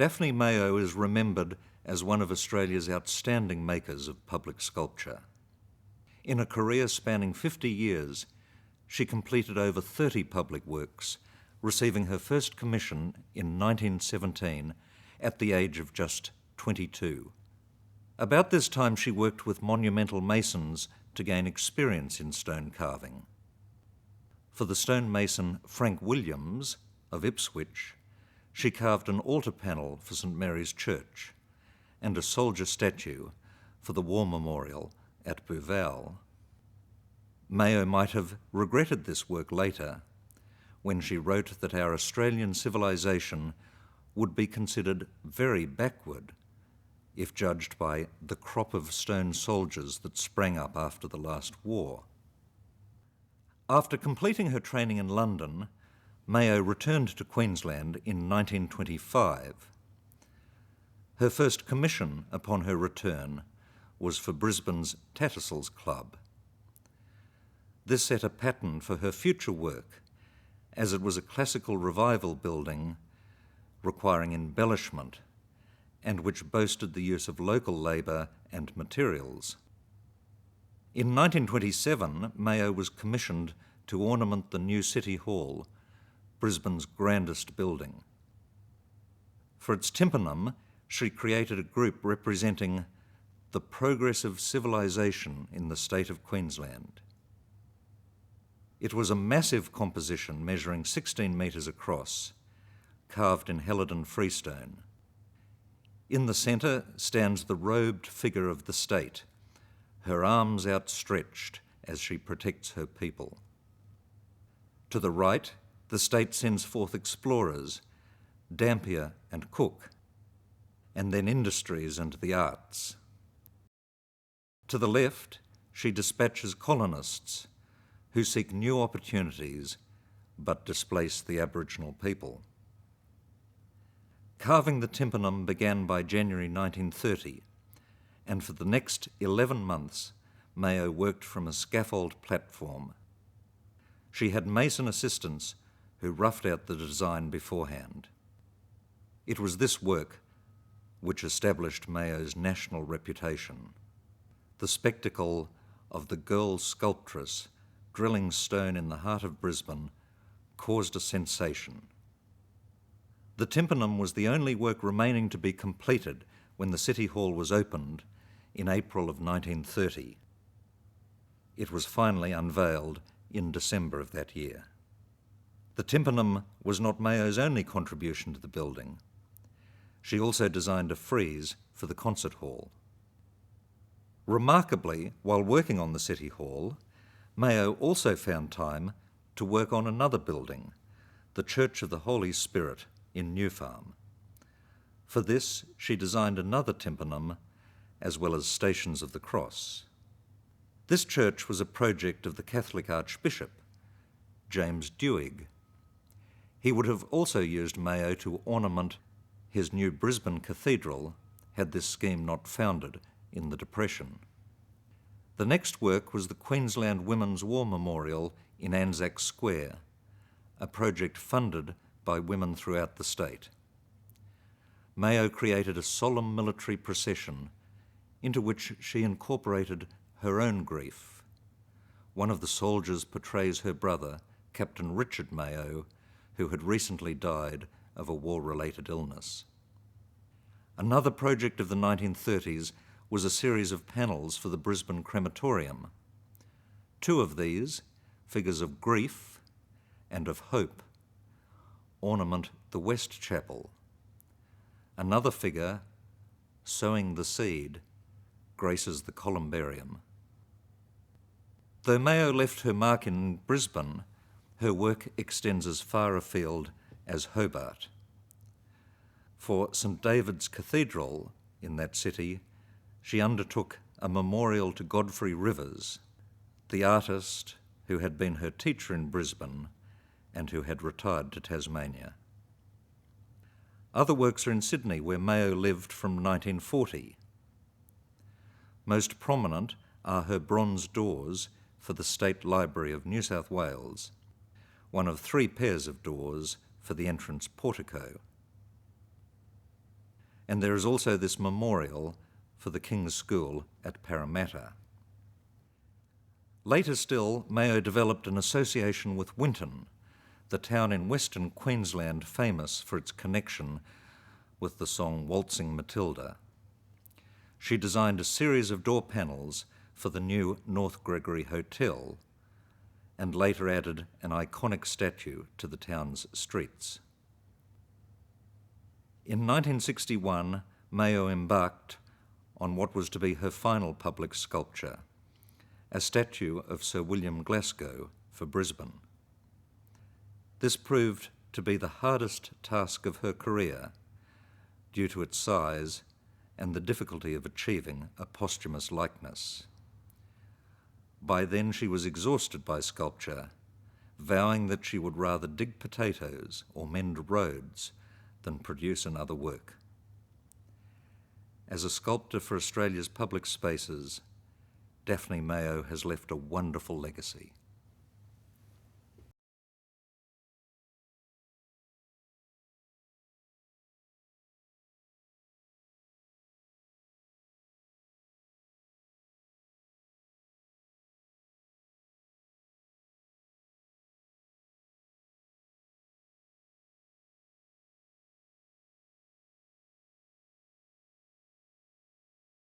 Daphne Mayo is remembered as one of Australia's outstanding makers of public sculpture. In a career spanning 50 years, she completed over 30 public works, receiving her first commission in 1917 at the age of just 22. About this time she worked with monumental masons to gain experience in stone carving. For the stonemason Frank Williams of Ipswich, she carved an altar panel for St Mary's Church and a soldier statue for the War Memorial at Booval. Mayo might have regretted this work later, when she wrote that our Australian civilization would be considered very backward if judged by the crop of stone soldiers that sprang up after the last war. After completing her training in London, Mayo returned to Queensland in 1925. Her first commission upon her return was for Brisbane's Tattersall's Club. This set a pattern for her future work, as it was a classical revival building requiring embellishment and which boasted the use of local labour and materials. In 1927, Mayo was commissioned to ornament the new City Hall, Brisbane's grandest building. For its tympanum, she created a group representing the progress of civilization in the state of Queensland. It was a massive composition measuring 16 metres across, carved in Helidon freestone. In the centre stands the robed figure of the state, her arms outstretched as she protects her people. To the right, the state sends forth explorers, Dampier and Cook, and then industries and the arts. To the left, she dispatches colonists who seek new opportunities but displace the Aboriginal people. Carving the tympanum began by January 1930, and for the next 11 months, Mayo worked from a scaffold platform. She had mason assistants who roughed out the design beforehand. It was this work which established Mayo's national reputation. The spectacle of the girl sculptress drilling stone in the heart of Brisbane caused a sensation. The tympanum was the only work remaining to be completed when the City Hall was opened in April of 1930. It was finally unveiled in December of that year. The tympanum was not Mayo's only contribution to the building. She also designed a frieze for the concert hall. Remarkably, while working on the City Hall, Mayo also found time to work on another building, the Church of the Holy Spirit in New Farm. For this, she designed another tympanum, as well as Stations of the Cross. This church was a project of the Catholic Archbishop, James Dewig. He would have also used Mayo to ornament his new Brisbane Cathedral had this scheme not foundered in the Depression. The next work was the Queensland Women's War Memorial in Anzac Square, a project funded by women throughout the state. Mayo created a solemn military procession into which she incorporated her own grief. One of the soldiers portrays her brother, Captain Richard Mayo, who had recently died of a war-related illness. Another project of the 1930s was a series of panels for the Brisbane crematorium. Two of these, figures of grief and of hope, ornament the West Chapel. Another figure, sowing the seed, graces the columbarium. Though Mayo left her mark in Brisbane, her work extends as far afield as Hobart. For St David's Cathedral in that city, she undertook a memorial to Godfrey Rivers, the artist who had been her teacher in Brisbane and who had retired to Tasmania. Other works are in Sydney, where Mayo lived from 1940. Most prominent are her bronze doors for the State Library of New South Wales, one of 3 pairs of doors for the entrance portico. and there is also this memorial for the King's School at Parramatta. Later still, Mayo developed an association with Winton, the town in Western Queensland famous for its connection with the song Waltzing Matilda. She designed a series of door panels for the new North Gregory Hotel, and later added an iconic statue to the town's streets. In 1961, Mayo embarked on what was to be her final public sculpture, a statue of Sir William Glasgow for Brisbane. This proved to be the hardest task of her career due to its size and the difficulty of achieving a posthumous likeness. By then she was exhausted by sculpture, vowing that she would rather dig potatoes or mend roads than produce another work. As a sculptor for Australia's public spaces, Daphne Mayo has left a wonderful legacy.